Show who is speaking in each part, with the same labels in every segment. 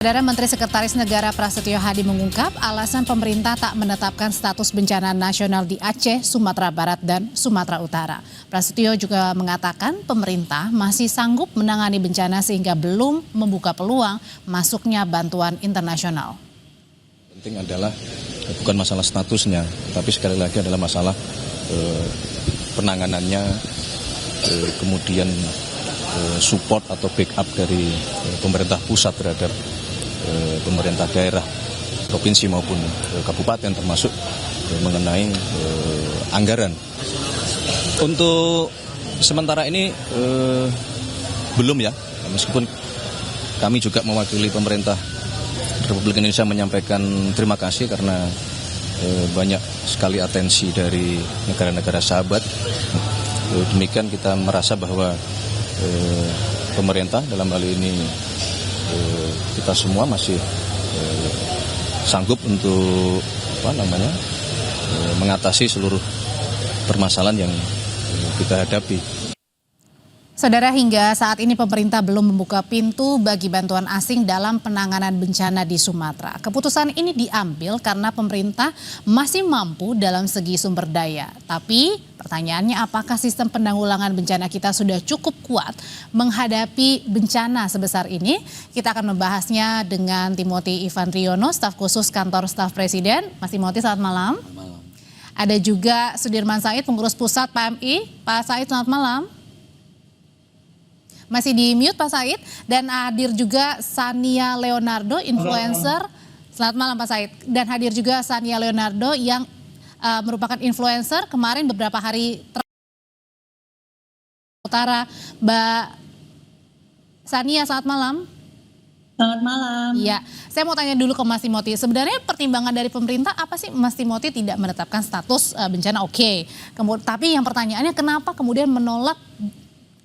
Speaker 1: Saudara Menteri Sekretaris Negara Prasetyo Hadi mengungkap alasan pemerintah tak menetapkan status bencana nasional di Aceh, Sumatera Barat, dan Sumatera Utara. Prasetyo juga mengatakan pemerintah masih sanggup menangani bencana sehingga belum membuka peluang masuknya bantuan internasional.
Speaker 2: Penting adalah bukan masalah statusnya, tapi sekali lagi adalah masalah penanganannya, kemudian support atau backup dari pemerintah pusat terhadap pemerintah daerah, provinsi maupun kabupaten, termasuk mengenai anggaran. Untuk sementara ini belum ya, meskipun kami juga mewakili pemerintah Republik Indonesia menyampaikan terima kasih karena banyak sekali atensi dari negara-negara sahabat. Demikian kita merasa bahwa pemerintah dalam hal ini kita semua masih sanggup untuk mengatasi seluruh permasalahan yang kita hadapi.
Speaker 1: Saudara, hingga saat ini pemerintah belum membuka pintu bagi bantuan asing dalam penanganan bencana di Sumatera. Keputusan ini diambil karena pemerintah masih mampu dalam segi sumber daya. Tapi pertanyaannya, apakah sistem penanggulangan bencana kita sudah cukup kuat menghadapi bencana sebesar ini? Kita akan membahasnya dengan Timothy Ivan Triono, staf khusus kantor staf presiden. Mas Timothy, selamat malam.
Speaker 2: Selamat malam.
Speaker 1: Ada juga Sudirman Said, pengurus pusat PMI. Pak Said, selamat malam. Masih di mute Pak Said. Dan hadir juga Sania Leonardo, influencer. Selamat malam Pak Said. Dan hadir juga Sania Leonardo yang merupakan influencer. Kemarin beberapa hari utara. Mbak Sania, selamat malam.
Speaker 3: Selamat malam.
Speaker 1: Iya, saya mau tanya dulu ke Mas Timothy. Sebenarnya pertimbangan dari pemerintah apa sih Mas Timothy tidak menetapkan status bencana? Oke. Tapi yang pertanyaannya, kenapa kemudian menolak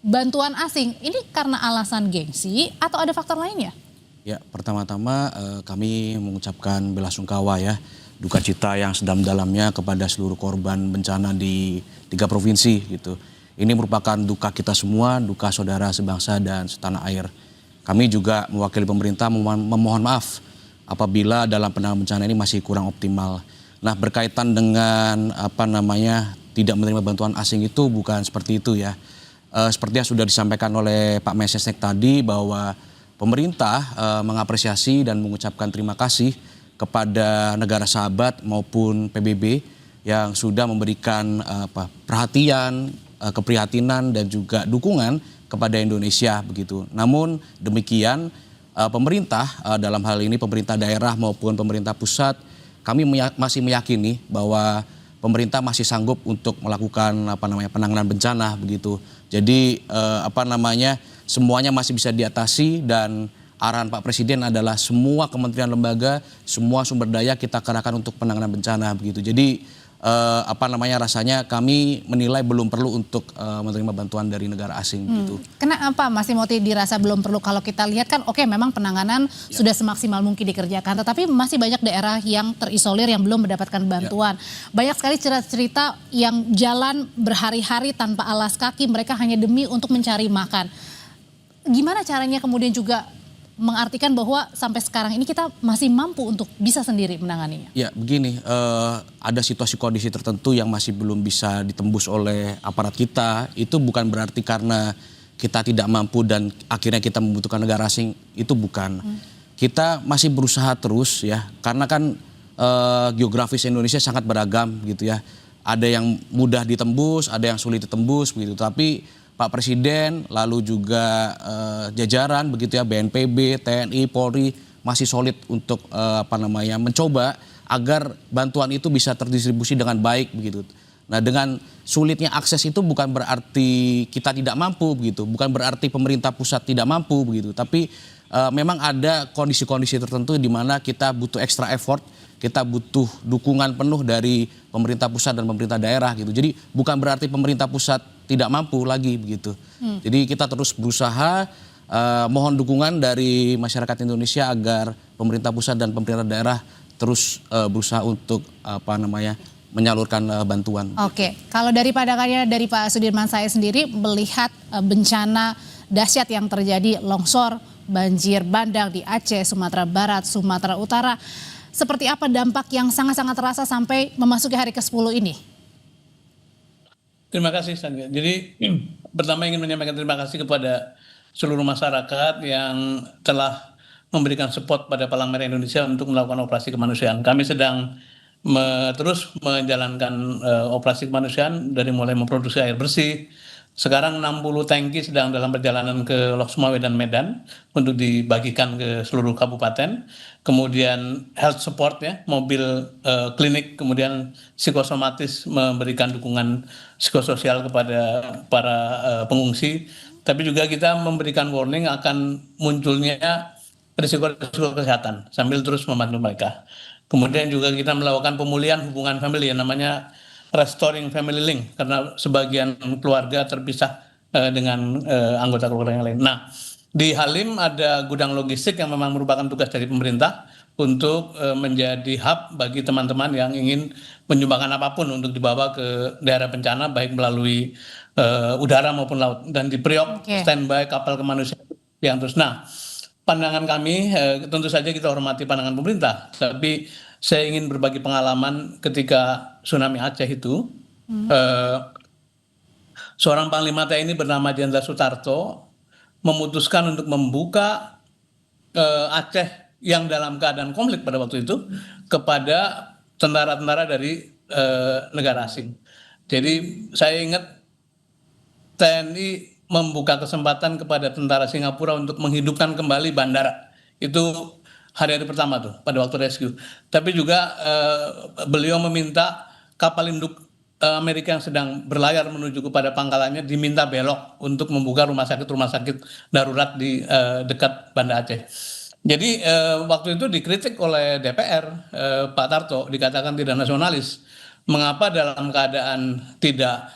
Speaker 1: bantuan asing? Ini karena alasan gengsi atau ada faktor lainnya?
Speaker 4: Ya, pertama-tama kami mengucapkan belasungkawa ya, duka cita yang sedalam-dalamnya kepada seluruh korban bencana di 3 provinsi gitu. Ini merupakan duka kita semua, duka saudara sebangsa dan setanah air. Kami juga mewakili pemerintah memohon maaf apabila dalam penanganan bencana ini masih kurang optimal. Nah, berkaitan dengan tidak menerima bantuan asing itu bukan seperti itu ya. Seperti yang sudah disampaikan oleh Pak Mensesnek tadi, bahwa pemerintah mengapresiasi dan mengucapkan terima kasih kepada negara sahabat maupun PBB yang sudah memberikan perhatian, keprihatinan dan juga dukungan kepada Indonesia begitu. Namun demikian pemerintah dalam hal ini pemerintah daerah maupun pemerintah pusat, kami masih meyakini bahwa pemerintah masih sanggup untuk melakukan penanganan bencana begitu. Jadi semuanya masih bisa diatasi, dan arahan Pak Presiden adalah semua kementerian lembaga, semua sumber daya kita kerahkan untuk penanganan bencana begitu. Jadi rasanya kami menilai belum perlu untuk menerima bantuan dari negara asing gitu.
Speaker 1: Kenapa Mas Timothy dirasa belum perlu? Kalau kita lihat kan memang penanganan sudah semaksimal mungkin dikerjakan, tetapi masih banyak daerah yang terisolir yang belum mendapatkan bantuan. Banyak sekali cerita yang jalan berhari-hari tanpa alas kaki, mereka hanya demi untuk mencari makan. Gimana caranya kemudian juga mengartikan bahwa sampai sekarang ini kita masih mampu untuk bisa sendiri menanganinya? Ya
Speaker 4: begini, ada situasi kondisi tertentu yang masih belum bisa ditembus oleh aparat kita. Itu bukan berarti karena kita tidak mampu dan akhirnya kita membutuhkan negara asing, itu bukan. Kita masih berusaha terus ya, karena kan geografis Indonesia sangat beragam gitu ya. Ada yang mudah ditembus, ada yang sulit ditembus begitu. Tapi Pak Presiden, lalu juga jajaran begitu ya, BNPB, TNI, Polri masih solid untuk mencoba agar bantuan itu bisa terdistribusi dengan baik begitu. Nah, dengan sulitnya akses itu bukan berarti kita tidak mampu begitu, bukan berarti pemerintah pusat tidak mampu begitu, tapi memang ada kondisi-kondisi tertentu di mana kita butuh extra effort, kita butuh dukungan penuh dari pemerintah pusat dan pemerintah daerah gitu. Jadi bukan berarti pemerintah pusat tidak mampu lagi begitu. Jadi kita terus berusaha, mohon dukungan dari masyarakat Indonesia agar pemerintah pusat dan pemerintah daerah terus berusaha untuk menyalurkan bantuan.
Speaker 1: Oke, kalau dari pandangannya dari Pak Sudirman saya sendiri melihat bencana dahsyat yang terjadi, longsor, banjir bandang di Aceh, Sumatera Barat, Sumatera Utara. Seperti apa dampak yang sangat-sangat terasa sampai memasuki hari ke-10 ini?
Speaker 5: Terima kasih, Sandra. Jadi pertama ingin menyampaikan terima kasih kepada seluruh masyarakat yang telah memberikan support pada Palang Merah Indonesia untuk melakukan operasi kemanusiaan. Kami sedang terus menjalankan operasi kemanusiaan dari mulai memproduksi air bersih. Sekarang 60 tangki sedang dalam perjalanan ke Lok Sumawe dan Medan untuk dibagikan ke seluruh kabupaten. Kemudian health support ya, mobil klinik, kemudian psikosomatis memberikan dukungan psikososial kepada para pengungsi. Tapi juga kita memberikan warning akan munculnya risiko-risiko kesehatan sambil terus membantu mereka. Kemudian juga kita melakukan pemulihan hubungan family yang namanya restoring family link karena sebagian keluarga terpisah dengan anggota keluarga yang lain. Nah, di Halim ada gudang logistik yang memang merupakan tugas dari pemerintah untuk menjadi hub bagi teman-teman yang ingin menyumbangkan apapun untuk dibawa ke daerah bencana baik melalui udara maupun laut. Dan di Priok standby kapal kemanusiaan yang terus. Nah, pandangan kami tentu saja kita hormati pandangan pemerintah, tapi saya ingin berbagi pengalaman ketika tsunami Aceh itu. Seorang Panglima TNI bernama Jenderal Sutarto memutuskan untuk membuka Aceh yang dalam keadaan konflik pada waktu itu kepada tentara-tentara dari negara asing. Jadi saya ingat TNI membuka kesempatan kepada tentara Singapura untuk menghidupkan kembali bandara. Itu hari-hari pertama tuh pada waktu rescue. Tapi juga beliau meminta kapal induk Amerika yang sedang berlayar menuju kepada pangkalannya diminta belok untuk membuka rumah sakit darurat di dekat Banda Aceh. Jadi waktu itu dikritik oleh DPR, Pak Tarto dikatakan tidak nasionalis. Mengapa dalam keadaan tidak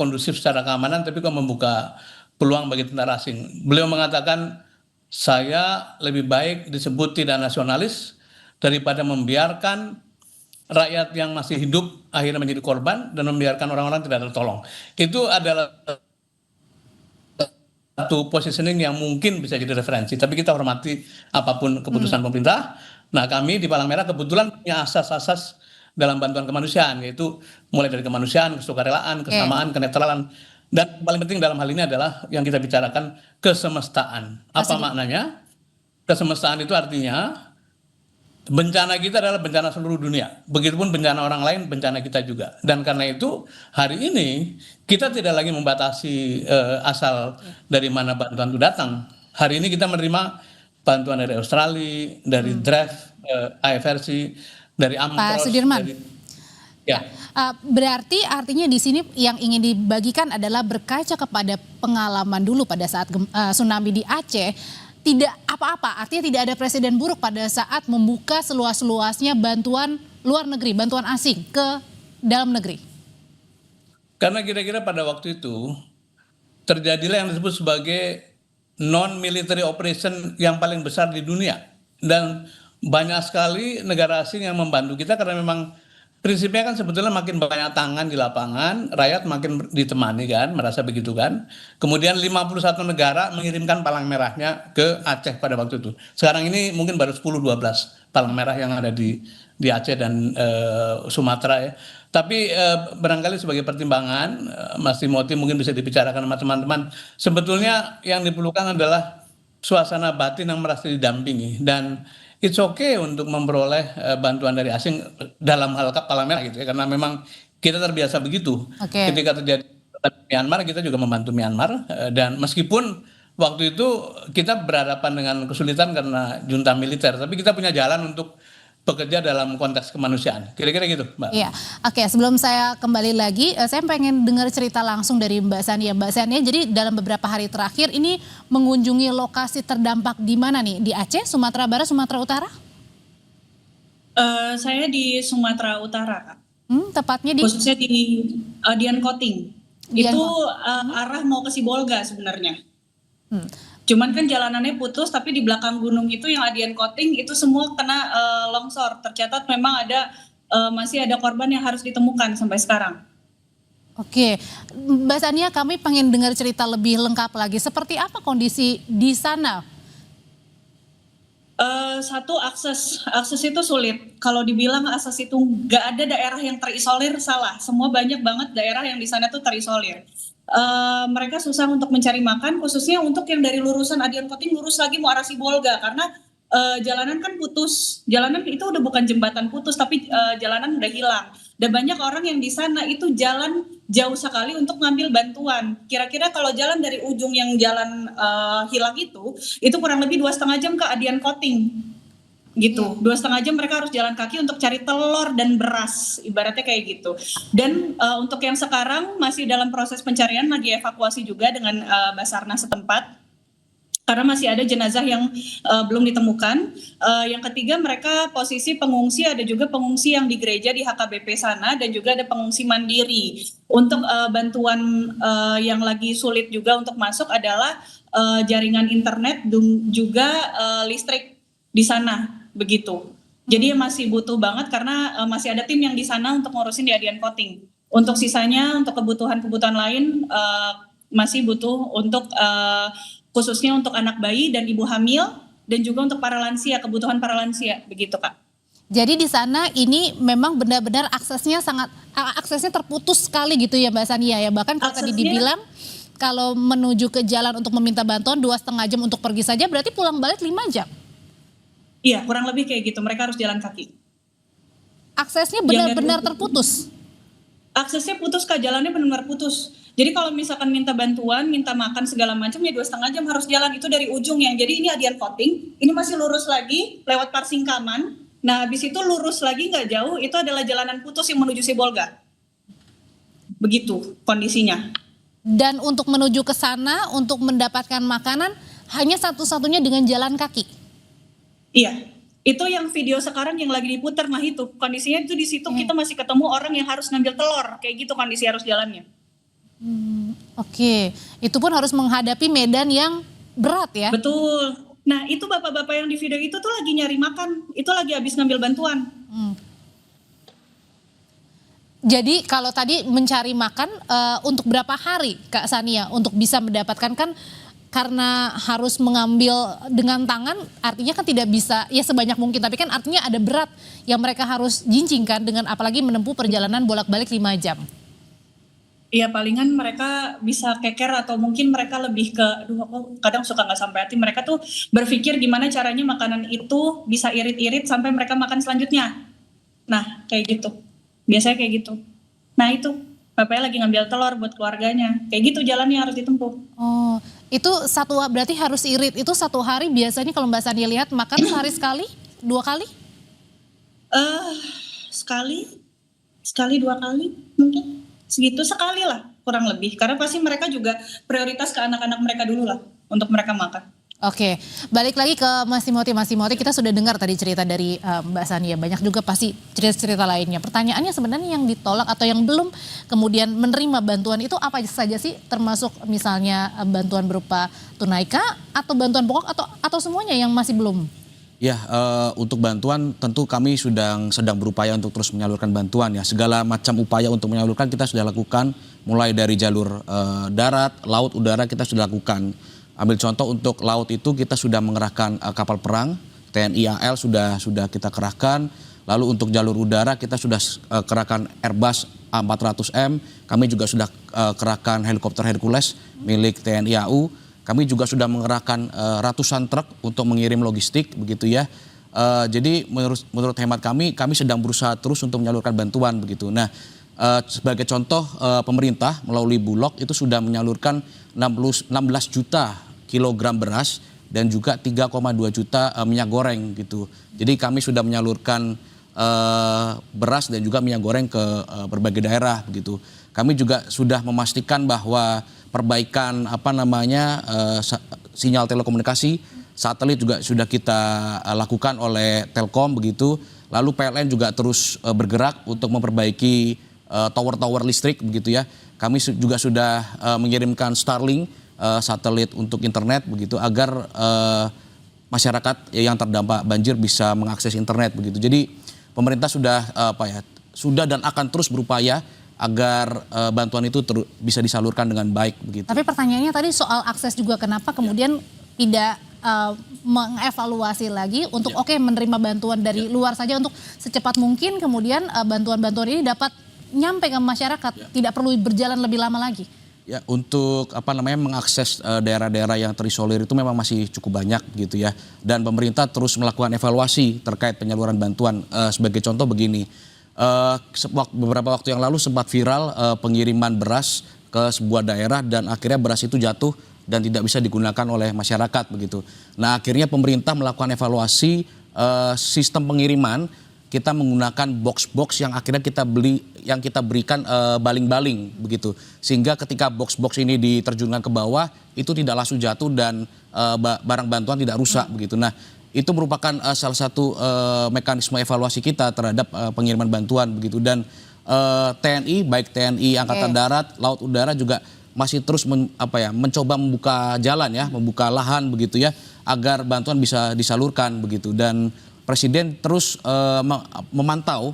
Speaker 5: kondusif secara keamanan tapi kok membuka peluang bagi tentara asing. Beliau mengatakan saya lebih baik disebut tidak nasionalis daripada membiarkan rakyat yang masih hidup akhirnya menjadi korban dan membiarkan orang-orang tidak tertolong. Itu adalah satu positioning yang mungkin bisa jadi referensi, tapi kita hormati apapun keputusan pemerintah. Nah, kami di Palang Merah kebetulan punya asas-asas dalam bantuan kemanusiaan, yaitu mulai dari kemanusiaan, kesukarelaan, kesamaan, kenetralan. Dan paling penting dalam hal ini adalah yang kita bicarakan kesemestaan. Apa maknanya? Kesemestaan itu artinya bencana kita adalah bencana seluruh dunia. Begitupun bencana orang lain, bencana kita juga. Dan karena itu hari ini kita tidak lagi membatasi asal dari mana bantuan itu datang. Hari ini kita menerima bantuan dari Australia, dari draft, IFRC, dari AMPROS.
Speaker 1: Pak Sudirman.
Speaker 5: Ya.
Speaker 1: Berarti artinya di sini yang ingin dibagikan adalah berkaca kepada pengalaman dulu pada saat tsunami di Aceh, tidak apa-apa, artinya tidak ada presiden buruk pada saat membuka seluas-luasnya bantuan luar negeri, bantuan asing ke dalam negeri.
Speaker 5: Karena kira-kira pada waktu itu terjadilah yang disebut sebagai non-military operation yang paling besar di dunia. Dan banyak sekali negara asing yang membantu kita karena memang prinsipnya kan sebetulnya makin banyak tangan di lapangan, rakyat makin ditemani kan, merasa begitu kan. Kemudian 51 negara mengirimkan palang merahnya ke Aceh pada waktu itu. Sekarang ini mungkin baru 10-12 palang merah yang ada di Aceh dan Sumatera ya. Tapi barangkali sebagai pertimbangan, Mas Timothy mungkin bisa dibicarakan sama teman-teman. Sebetulnya yang diperlukan adalah suasana batin yang merasa didampingi dan it's okay untuk memperoleh bantuan dari asing dalam hal palang merah gitu ya, karena memang kita terbiasa begitu. Ketika terjadi Myanmar kita juga membantu Myanmar dan meskipun waktu itu kita berhadapan dengan kesulitan karena junta militer, tapi kita punya jalan untuk bekerja dalam konteks kemanusiaan. Kira-kira gitu, Mbak.
Speaker 1: Iya, oke. Sebelum saya kembali lagi, saya pengen dengar cerita langsung dari Mbak Sania. Mbak Sania, jadi dalam beberapa hari terakhir ini mengunjungi lokasi terdampak di mana nih? Di Aceh, Sumatera Barat, Sumatera Utara?
Speaker 3: Saya di Sumatera Utara, Kak.
Speaker 1: Tepatnya di?
Speaker 3: Khususnya di Dian Koting. Itu arah mau ke Sibolga sebenarnya. Cuman kan jalanannya putus, tapi di belakang gunung itu yang Adian Koting itu semua kena longsor. Tercatat memang ada masih ada korban yang harus ditemukan sampai sekarang.
Speaker 1: Oke, Mbak Sania, kami pengen dengar cerita lebih lengkap lagi. Seperti apa kondisi di sana?
Speaker 3: Satu, akses itu sulit. Kalau dibilang akses itu nggak ada daerah yang terisolir, salah. Semua banyak banget daerah yang di sana tuh terisolir. Mereka susah untuk mencari makan, khususnya untuk yang dari lurusan Adian Koting lurus lagi mau arah Sibolga, karena jalanan kan putus. Jalanan itu udah bukan jembatan putus, tapi jalanan udah hilang. Dan banyak orang yang di sana itu jalan jauh sekali untuk ngambil bantuan. Kira-kira kalau jalan dari ujung yang jalan hilang itu kurang lebih 2,5 jam ke Adian Koting. Gitu, 2,5 jam mereka harus jalan kaki untuk cari telur dan beras, ibaratnya kayak gitu. Dan untuk yang sekarang masih dalam proses pencarian, lagi evakuasi juga dengan Basarnas setempat. Karena masih ada jenazah yang belum ditemukan. Yang ketiga, mereka posisi pengungsi, ada juga pengungsi yang di gereja di HKBP sana, dan juga ada pengungsi mandiri. Untuk bantuan yang lagi sulit juga untuk masuk adalah jaringan internet dan juga listrik di sana, begitu. Jadi masih butuh banget karena masih ada tim yang di sana untuk ngurusin di Adian Koting. Untuk sisanya, untuk kebutuhan-kebutuhan lain masih butuh untuk khususnya untuk anak bayi dan ibu hamil, dan juga untuk para lansia, kebutuhan para lansia, begitu Kak.
Speaker 1: Jadi di sana ini memang benar-benar aksesnya terputus sekali gitu ya Mbak Sania ya. Bahkan kalau tadi dibilang kalau menuju ke jalan untuk meminta bantuan 2,5 jam untuk pergi saja, berarti pulang balik 5 jam.
Speaker 3: Iya, kurang lebih kayak gitu, mereka harus jalan kaki.
Speaker 1: Aksesnya benar-benar terputus.
Speaker 3: Aksesnya putus Kak, jalannya benar-benar putus. Jadi kalau misalkan minta bantuan, minta makan segala macam ya 2,5 jam harus jalan, itu dari ujung yang. Jadi ini Adian Koting, ini masih lurus lagi lewat Parsingkaman. Nah habis itu lurus lagi nggak jauh, itu adalah jalanan putus yang menuju Sibolga. Begitu kondisinya.
Speaker 1: Dan untuk menuju ke sana, untuk mendapatkan makanan, hanya satu-satunya dengan jalan kaki.
Speaker 3: Iya, itu yang video sekarang yang lagi diputar, nah itu kondisinya itu di situ kita masih ketemu orang yang harus ngambil telur, kayak gitu kondisi harus jalannya.
Speaker 1: Oke, itu pun harus menghadapi medan yang berat ya.
Speaker 3: Betul. Nah itu bapak-bapak yang di video itu tuh lagi nyari makan, itu lagi habis ngambil bantuan.
Speaker 1: Jadi kalau tadi mencari makan untuk berapa hari Kak Sania untuk bisa mendapatkan, kan karena harus mengambil dengan tangan, artinya kan tidak bisa ya sebanyak mungkin, tapi kan artinya ada berat yang mereka harus jinjingkan dengan apalagi menempuh perjalanan bolak-balik 5 jam.
Speaker 3: Iya palingan mereka bisa keker atau mungkin mereka lebih ke, aduh aku kadang suka nggak sampai hati, mereka tuh berpikir gimana caranya makanan itu bisa irit-irit sampai mereka makan selanjutnya. Nah kayak gitu, biasanya kayak gitu. Nah itu, bapaknya lagi ngambil telur buat keluarganya, kayak gitu jalannya harus ditempuh.
Speaker 1: Oh, itu berarti harus irit, itu satu hari biasanya kalau Mbak Sania lihat makan sehari sekali, 2 kali?
Speaker 3: Sekali 2 kali mungkin. Segitu sekali lah kurang lebih, karena pasti mereka juga prioritas ke anak-anak mereka dulu lah untuk mereka makan.
Speaker 1: Oke, balik lagi ke Mas Timothy. Mas Timothy, kita sudah dengar tadi cerita dari Mbak Sania, banyak juga pasti cerita-cerita lainnya. Pertanyaannya sebenarnya yang ditolak atau yang belum kemudian menerima bantuan itu apa saja sih, termasuk misalnya bantuan berupa tunai kah atau bantuan pokok atau semuanya yang masih belum?
Speaker 4: Ya, untuk bantuan tentu kami sedang berupaya untuk terus menyalurkan bantuan ya. Segala macam upaya untuk menyalurkan kita sudah lakukan, mulai dari jalur darat, laut, udara kita sudah lakukan. Ambil contoh untuk laut itu kita sudah mengerahkan kapal perang, TNI AL sudah kita kerahkan. Lalu untuk jalur udara kita sudah kerahkan Airbus A400M, kami juga sudah kerahkan helikopter Hercules milik TNI AU. Kami juga sudah mengerahkan ratusan truk untuk mengirim logistik, begitu ya. Jadi menurut hemat kami sedang berusaha terus untuk menyalurkan bantuan, begitu. Nah, sebagai contoh pemerintah melalui Bulog itu sudah menyalurkan 16 juta kilogram beras dan juga 3,2 juta minyak goreng, gitu. Jadi kami sudah menyalurkan beras dan juga minyak goreng ke berbagai daerah, begitu. Kami juga sudah memastikan bahwa perbaikan sinyal telekomunikasi satelit juga sudah kita lakukan oleh Telkom, begitu. Lalu PLN juga terus bergerak untuk memperbaiki tower-tower listrik, begitu ya. Kami juga sudah mengirimkan Starlink satelit untuk internet, begitu, agar masyarakat yang terdampak banjir bisa mengakses internet, begitu. Jadi pemerintah sudah dan akan terus berupaya agar bantuan itu bisa disalurkan dengan baik begitu.
Speaker 1: Tapi pertanyaannya tadi soal akses juga, kenapa kemudian tidak mengevaluasi lagi untuk menerima bantuan dari luar saja untuk secepat mungkin kemudian bantuan-bantuan ini dapat nyampe ke masyarakat, tidak perlu berjalan lebih lama lagi.
Speaker 4: Ya, untuk mengakses daerah-daerah yang terisolir itu memang masih cukup banyak gitu ya. Dan pemerintah terus melakukan evaluasi terkait penyaluran bantuan. Sebagai contoh begini, beberapa waktu yang lalu sempat viral pengiriman beras ke sebuah daerah dan akhirnya beras itu jatuh dan tidak bisa digunakan oleh masyarakat begitu. Nah, akhirnya pemerintah melakukan evaluasi sistem pengiriman. Kita menggunakan box-box yang akhirnya kita berikan baling-baling begitu, sehingga ketika box-box ini diterjunkan ke bawah itu tidak langsung jatuh dan barang bantuan tidak rusak begitu. Nah, itu merupakan salah satu mekanisme evaluasi kita terhadap pengiriman bantuan begitu. Dan TNI, baik TNI Angkatan Darat, Laut, Udara juga masih terus mencoba membuka jalan ya, membuka lahan begitu ya, agar bantuan bisa disalurkan begitu. Dan Presiden terus memantau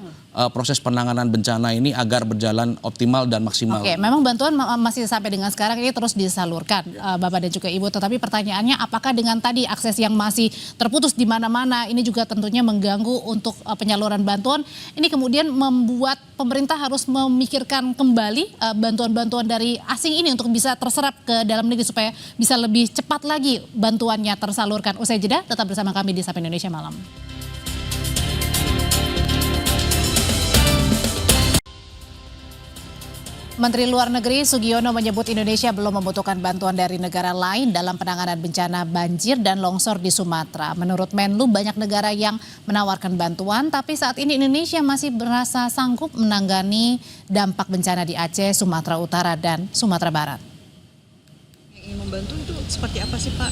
Speaker 4: proses penanganan bencana ini agar berjalan optimal dan maksimal.
Speaker 1: Oke, memang bantuan masih sampai dengan sekarang ini terus disalurkan, Bapak dan juga Ibu. Tetapi pertanyaannya, apakah dengan tadi akses yang masih terputus di mana-mana, ini juga tentunya mengganggu untuk penyaluran bantuan. Ini kemudian membuat pemerintah harus memikirkan kembali bantuan-bantuan dari asing ini untuk bisa terserap ke dalam negeri supaya bisa lebih cepat lagi bantuannya tersalurkan. Usai jeda, tetap bersama kami di Sapa Indonesia Malam. Menteri Luar Negeri Sugiono menyebut Indonesia belum membutuhkan bantuan dari negara lain dalam penanganan bencana banjir dan longsor di Sumatera. Menurut Menlu, banyak negara yang menawarkan bantuan, tapi saat ini Indonesia masih merasa sanggup menangani dampak bencana di Aceh, Sumatera Utara, dan Sumatera Barat.
Speaker 6: Yang ingin membantu itu seperti apa sih Pak?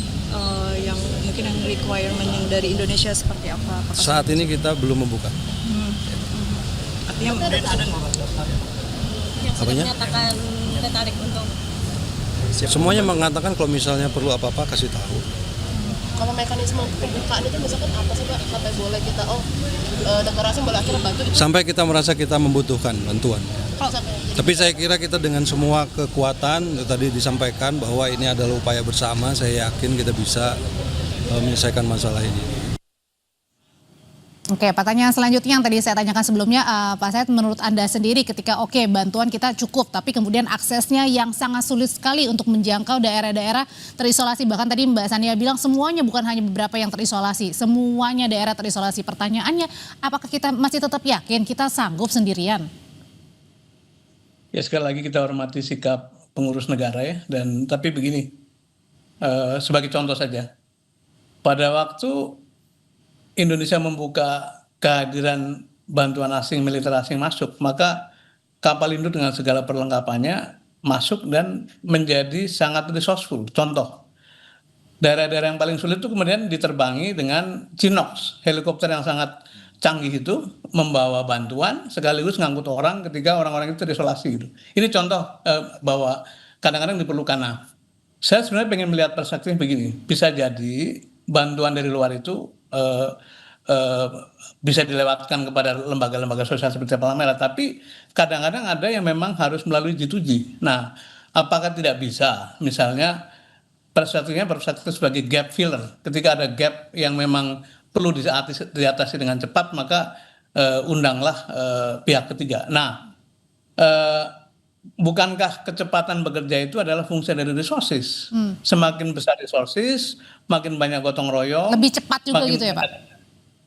Speaker 6: Yang mungkin yang requirement yang dari Indonesia seperti apa?
Speaker 7: Saat ini kita belum membuka.
Speaker 6: Artinya
Speaker 7: Apanya?
Speaker 6: menyatakan tertarik untuk
Speaker 7: Semuanya mengatakan kalau misalnya perlu apa-apa kasih tahu.
Speaker 8: Kalau mekanisme pembukaan itu misalkan apa sih Pak? Sampai boleh kita negara asing boleh akhirnya bantu itu.
Speaker 7: Sampai kita merasa kita membutuhkan bantuan.
Speaker 8: Sampai,
Speaker 7: Tapi saya kira kita dengan semua kekuatan tadi disampaikan bahwa ini adalah upaya bersama. Saya yakin kita bisa menyelesaikan masalah ini.
Speaker 1: Oke, pertanyaan selanjutnya yang tadi saya tanyakan sebelumnya, Pak Said, menurut Anda sendiri ketika bantuan kita cukup, tapi kemudian aksesnya yang sangat sulit sekali untuk menjangkau daerah-daerah terisolasi. Bahkan tadi Mbak Sania bilang semuanya, bukan hanya beberapa yang terisolasi, semuanya daerah terisolasi. Pertanyaannya, apakah kita masih tetap yakin kita sanggup sendirian?
Speaker 5: Ya, sekali lagi kita hormati sikap pengurus negara ya. Tapi begini, sebagai contoh saja, pada waktu Indonesia membuka kehadiran bantuan asing, militer asing masuk, maka kapal induk dengan segala perlengkapannya masuk dan menjadi sangat resourceful. Contoh, daerah-daerah yang paling sulit itu kemudian diterbangi dengan Chinook, helikopter yang sangat canggih itu membawa bantuan sekaligus ngangkut orang ketika orang-orang itu terisolasi gitu. Ini contoh bahwa kadang-kadang diperlukan. Nah, saya sebenarnya pengen melihat perspektif begini, bisa jadi bantuan dari luar itu bisa dilewatkan kepada lembaga-lembaga sosial seperti Palang Merah, tapi kadang-kadang ada yang memang harus melalui G2G. Nah, apakah tidak bisa misalnya perspektifnya sebagai gap filler, ketika ada gap yang memang perlu diatasi dengan cepat, maka undanglah pihak ketiga. Nah, bukankah kecepatan bekerja itu adalah fungsi dari resources? Semakin besar resources, makin banyak gotong royong.
Speaker 1: Lebih cepat juga gitu ya Pak?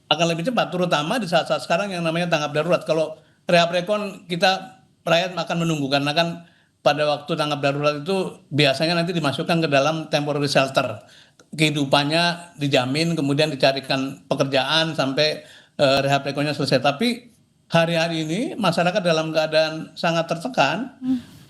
Speaker 5: Akan lebih cepat, terutama di saat-saat sekarang yang namanya tanggap darurat. Kalau rehab rekon kita rakyat akan menunggu, karena kan pada waktu tanggap darurat itu biasanya nanti dimasukkan ke dalam temporary shelter. Kehidupannya dijamin, kemudian dicarikan pekerjaan sampai rehab rekonnya selesai. Tapi hari-hari ini masyarakat dalam keadaan sangat tertekan,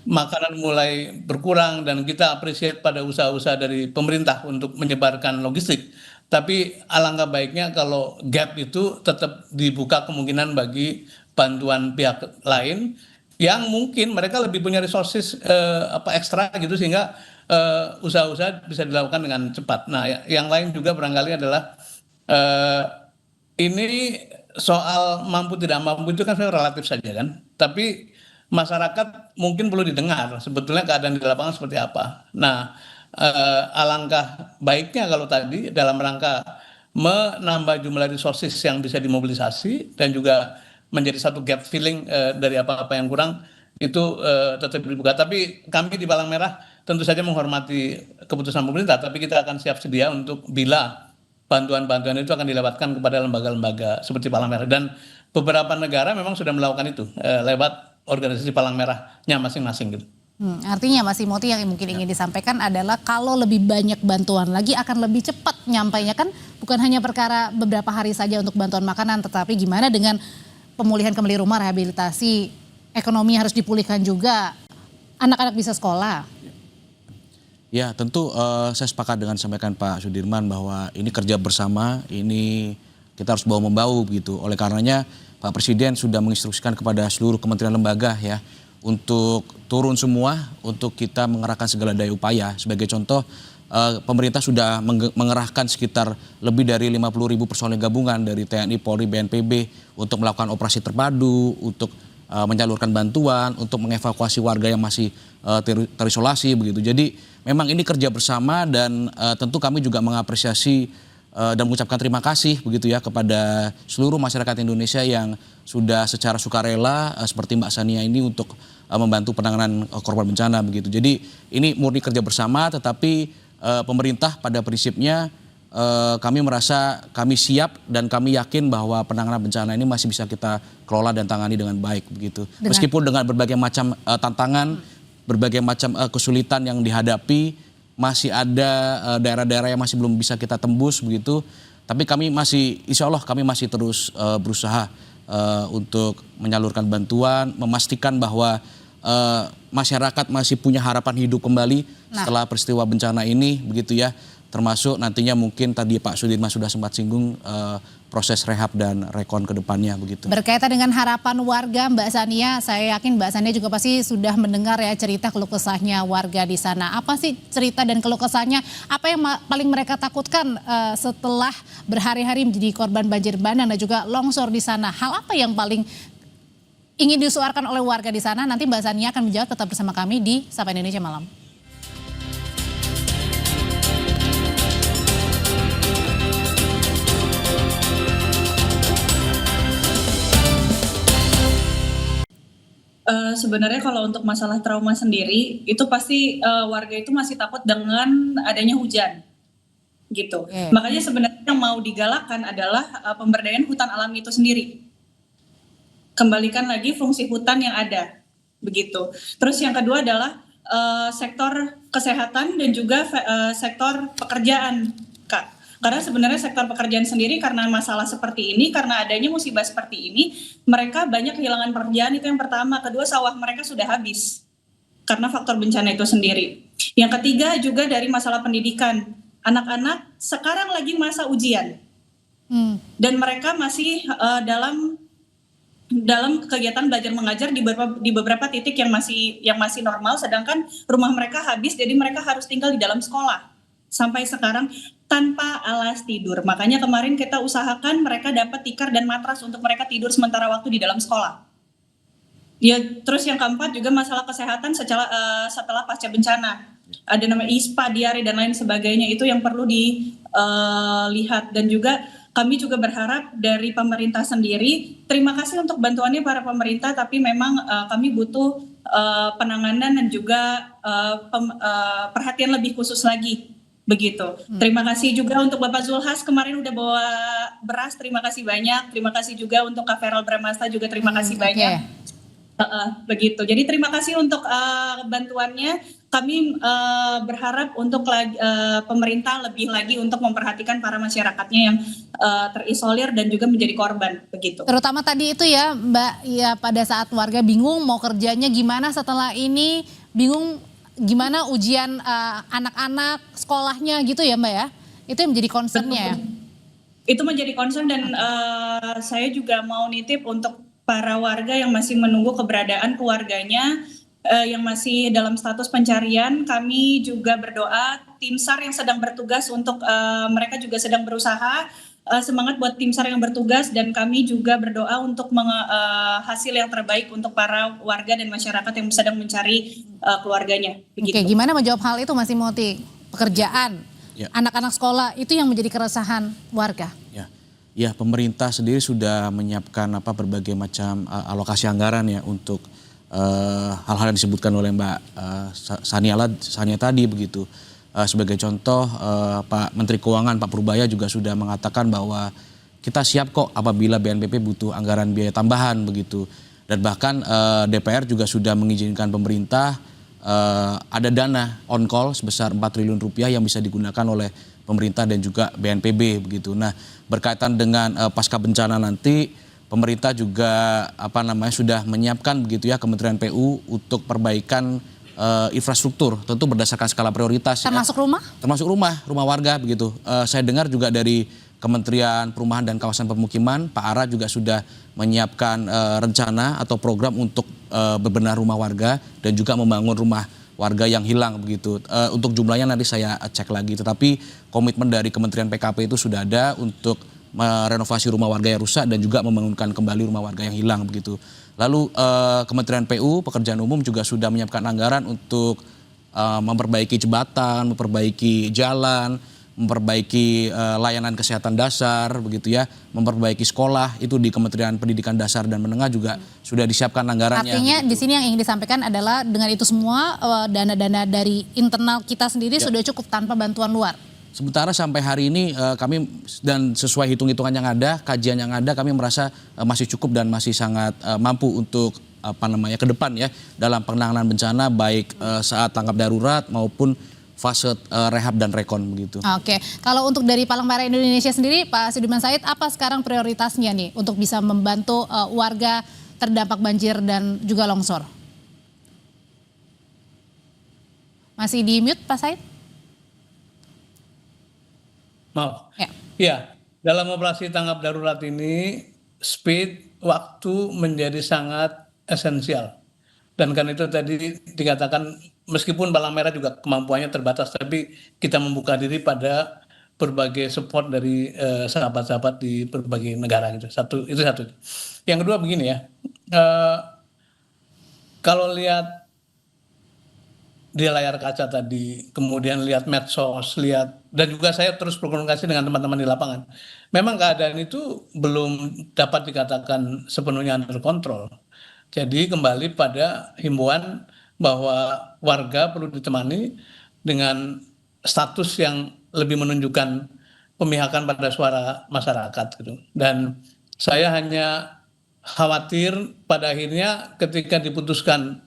Speaker 5: makanan mulai berkurang, dan kita appreciate pada usaha-usaha dari pemerintah untuk menyebarkan logistik. Tapi alangkah baiknya kalau gap itu tetap dibuka kemungkinan bagi bantuan pihak lain yang mungkin mereka lebih punya resources ekstra gitu, sehingga usaha-usaha bisa dilakukan dengan cepat. Nah, yang lain juga barangkali adalah ini soal mampu tidak mampu itu kan sebenarnya relatif saja kan. Tapi masyarakat mungkin perlu didengar sebetulnya keadaan di lapangan seperti apa. Nah, alangkah baiknya kalau tadi dalam rangka menambah jumlah resources yang bisa dimobilisasi dan juga menjadi satu gap filling dari apa-apa yang kurang itu tetap dibuka. Tapi kami di Palang Merah tentu saja menghormati keputusan pemerintah, tapi kita akan siap sedia untuk bila bantuan-bantuan itu akan dilewatkan kepada lembaga-lembaga seperti Palang Merah. Dan beberapa negara memang sudah melakukan itu lewat organisasi Palang Merahnya masing-masing gitu.
Speaker 1: Artinya Mas Timothy yang mungkin ingin disampaikan adalah kalau lebih banyak bantuan lagi akan lebih cepat nyampainya, kan bukan hanya perkara beberapa hari saja untuk bantuan makanan, tetapi gimana dengan pemulihan kembali rumah, rehabilitasi, ekonomi harus dipulihkan juga, anak-anak bisa sekolah.
Speaker 4: Ya tentu saya sepakat dengan sampaikan Pak Sudirman bahwa ini kerja bersama, ini kita harus bahu-membahu begitu. Oleh karenanya Pak Presiden sudah menginstruksikan kepada seluruh kementerian lembaga ya untuk turun semua untuk kita mengerahkan segala daya upaya. Sebagai contoh pemerintah sudah mengerahkan sekitar lebih dari 50.000 personel gabungan dari TNI, Polri, BNPB untuk melakukan operasi terpadu, untuk menyalurkan bantuan, untuk mengevakuasi warga yang masih terisolasi begitu. Jadi memang ini kerja bersama dan tentu kami juga mengapresiasi dan mengucapkan terima kasih begitu ya kepada seluruh masyarakat Indonesia yang sudah secara sukarela seperti Mbak Sania ini untuk membantu penanganan korban bencana begitu. Jadi ini murni kerja bersama, tetapi pemerintah pada prinsipnya kami merasa kami siap dan kami yakin bahwa penanganan bencana ini masih bisa kita kelola dan tangani dengan baik begitu. Meskipun dengan berbagai macam tantangan, berbagai macam kesulitan yang dihadapi, masih ada daerah-daerah yang masih belum bisa kita tembus begitu. Tapi kami masih, insya Allah kami masih terus berusaha untuk menyalurkan bantuan, memastikan bahwa masyarakat masih punya harapan hidup kembali setelah peristiwa bencana ini begitu ya. Termasuk nantinya mungkin tadi Pak Sudirman sudah sempat singgung proses rehab dan rekon ke depannya begitu.
Speaker 1: Berkaitan dengan harapan warga, Mbak Sania, saya yakin Mbak Sania juga pasti sudah mendengar ya cerita keluh kesahnya warga di sana. Apa sih cerita dan keluh kesahnya? Apa yang paling mereka takutkan setelah berhari-hari menjadi korban banjir bandang dan juga longsor di sana? Hal apa yang paling ingin disuarakan oleh warga di sana? Nanti Mbak Sania akan menjawab, tetap bersama kami di Sapa Indonesia Malam.
Speaker 3: Sebenarnya kalau untuk masalah trauma sendiri, itu pasti warga itu masih takut dengan adanya hujan, gitu. Makanya sebenarnya yang mau digalakkan adalah pemberdayaan hutan alami itu sendiri. Kembalikan lagi fungsi hutan yang ada, begitu. Terus yang kedua adalah sektor kesehatan dan juga sektor pekerjaan, Kak. Karena sebenarnya sektor pekerjaan sendiri karena masalah seperti ini, karena adanya musibah seperti ini, mereka banyak kehilangan pekerjaan, itu yang pertama. Kedua, sawah mereka sudah habis karena faktor bencana itu sendiri. Yang ketiga juga dari masalah pendidikan. Anak-anak sekarang lagi masa ujian. Dan mereka masih dalam kegiatan belajar mengajar di beberapa titik yang masih normal, sedangkan rumah mereka habis, jadi mereka harus tinggal di dalam sekolah. Sampai sekarang tanpa alas tidur. Makanya kemarin kita usahakan mereka dapat tikar dan matras untuk mereka tidur sementara waktu di dalam sekolah. Ya, terus yang keempat juga masalah kesehatan setelah pasca bencana. Ada namanya ISPA, diare dan lain sebagainya, itu yang perlu dilihat. Dan juga kami juga berharap dari pemerintah sendiri, terima kasih untuk bantuannya para pemerintah, tapi memang kami butuh penanganan dan juga perhatian lebih khusus lagi. Begitu. Terima kasih juga untuk Bapak Zulhas kemarin udah bawa beras, terima kasih banyak. Terima kasih juga untuk Kak Feral Bramasta juga terima kasih banyak. Begitu. Jadi terima kasih untuk bantuannya. Kami berharap untuk pemerintah lebih lagi untuk memperhatikan para masyarakatnya yang terisolir dan juga menjadi korban. Begitu.
Speaker 1: Terutama tadi itu ya Mbak, ya pada saat warga bingung mau kerjanya gimana setelah ini, bingung gimana ujian anak-anak sekolahnya gitu ya Mbak ya, itu yang menjadi concernnya ya?
Speaker 3: Itu menjadi concern dan saya juga mau nitip untuk para warga yang masih menunggu keberadaan keluarganya yang masih dalam status pencarian. Kami juga berdoa tim SAR yang sedang bertugas untuk mereka juga sedang berusaha semangat buat tim SAR yang bertugas, dan kami juga berdoa untuk hasil yang terbaik untuk para warga dan masyarakat yang sedang mencari keluarganya.
Speaker 1: Oke,
Speaker 3: Begitu.
Speaker 1: gimana menjawab hal itu Mas Timothy? Pekerjaan,
Speaker 4: Ya.
Speaker 1: anak-anak sekolah itu yang menjadi keresahan warga.
Speaker 4: Ya, pemerintah sendiri sudah menyiapkan berbagai macam alokasi anggaran ya untuk hal-hal yang disebutkan oleh Mbak Sania tadi begitu. Sebagai contoh, Pak Menteri Keuangan Pak Purbaya juga sudah mengatakan bahwa kita siap kok apabila BNPB butuh anggaran biaya tambahan begitu. Dan bahkan DPR juga sudah mengizinkan pemerintah ada dana on call sebesar 4 triliun rupiah yang bisa digunakan oleh pemerintah dan juga BNPB begitu. Nah, berkaitan dengan pasca bencana nanti pemerintah juga sudah menyiapkan begitu ya Kementerian PU untuk perbaikan infrastruktur, tentu berdasarkan skala prioritas.
Speaker 1: Termasuk rumah?
Speaker 4: Termasuk rumah warga begitu. Saya dengar juga dari Kementerian Perumahan dan Kawasan Pemukiman, Pak Ara juga sudah menyiapkan rencana atau program untuk bebenah rumah warga dan juga membangun rumah warga yang hilang begitu. Untuk jumlahnya nanti saya cek lagi, tetapi komitmen dari Kementerian PKP itu sudah ada untuk merenovasi rumah warga yang rusak dan juga membangunkan kembali rumah warga yang hilang begitu. Lalu Kementerian PU, Pekerjaan Umum juga sudah menyiapkan anggaran untuk memperbaiki jembatan, memperbaiki jalan, memperbaiki layanan kesehatan dasar begitu ya, memperbaiki sekolah, itu di Kementerian Pendidikan Dasar dan Menengah juga sudah disiapkan anggarannya.
Speaker 1: Artinya di sini yang ingin disampaikan adalah dengan itu semua dana-dana dari internal kita sendiri sudah cukup tanpa bantuan luar.
Speaker 4: Sementara sampai hari ini kami dan sesuai hitung-hitungan yang ada, kajian yang ada, kami merasa masih cukup dan masih sangat mampu untuk ke depan ya dalam penanganan bencana baik saat tanggap darurat maupun fase rehab dan rekon begitu.
Speaker 1: Oke, kalau untuk dari Palang Merah Indonesia sendiri, Pak Sudirman Said, apa sekarang prioritasnya nih untuk bisa membantu warga terdampak banjir dan juga longsor? Masih di mute, Pak Said?
Speaker 5: Maaf.
Speaker 1: Ya.
Speaker 5: Ya, dalam operasi tanggap darurat ini, speed, waktu menjadi sangat esensial. Dan kan itu tadi dikatakan meskipun Palang Merah juga kemampuannya terbatas, tapi kita membuka diri pada berbagai support dari sahabat-sahabat di berbagai negara gitu. Itu satu. Yang kedua begini ya, kalau lihat di layar kaca tadi, kemudian lihat medsos, dan juga saya terus berkomunikasi dengan teman-teman di lapangan. Memang keadaan itu belum dapat dikatakan sepenuhnya under control. Jadi kembali pada himbauan bahwa warga perlu ditemani dengan status yang lebih menunjukkan pemihakan pada suara masyarakat gitu. Dan saya hanya khawatir pada akhirnya ketika diputuskan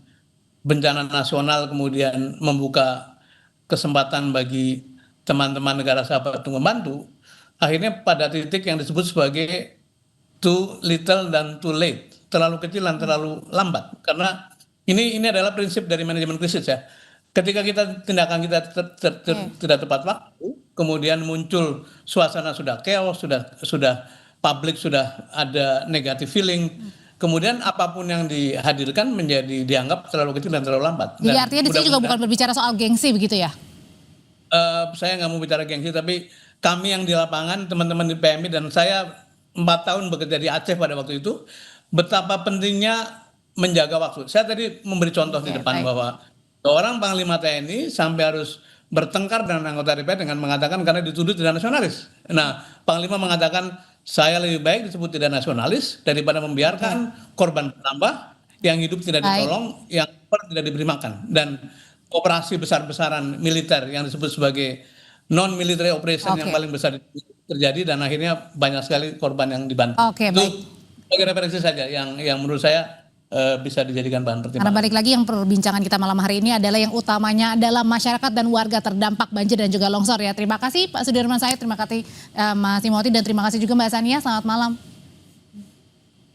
Speaker 5: bencana nasional kemudian membuka kesempatan bagi teman-teman negara sahabat untuk membantu, akhirnya pada titik yang disebut sebagai too little dan too late, terlalu kecil dan terlalu lambat. Karena ini adalah prinsip dari manajemen krisis ya. Ketika tindakan kita tidak tepat waktu, kemudian muncul suasana sudah chaos, sudah publik sudah ada negative feeling. Kemudian apapun yang dihadirkan menjadi dianggap terlalu kecil dan terlalu lambat.
Speaker 1: Jadi artinya di sini juga bukan berbicara soal gengsi begitu ya?
Speaker 5: Saya nggak mau bicara gengsi, tapi kami yang di lapangan, teman-teman di PMI dan saya 4 tahun bekerja di Aceh pada waktu itu, betapa pentingnya menjaga waktu. Saya tadi memberi contoh di depan bahwa seorang Panglima TNI sampai harus bertengkar dengan anggota DPR dengan mengatakan karena dituduh tidak nasionalis. Nah, Panglima mengatakan saya lebih baik disebut tidak nasionalis daripada membiarkan korban bertambah, yang hidup tidak ditolong, yang tidak diberi makan. Dan operasi besar-besaran militer yang disebut sebagai non-military operation yang paling besar terjadi dan akhirnya banyak sekali korban yang dibantu. Itu sebagai referensi saja yang menurut saya bisa dijadikan bahan pertimbangan.
Speaker 1: Karena balik lagi yang perbincangan kita malam hari ini adalah yang utamanya adalah masyarakat dan warga terdampak banjir dan juga longsor ya. Terima kasih Pak Sudirman Said, terima kasih Mas Timothy dan terima kasih juga Mbak Sania. Selamat malam.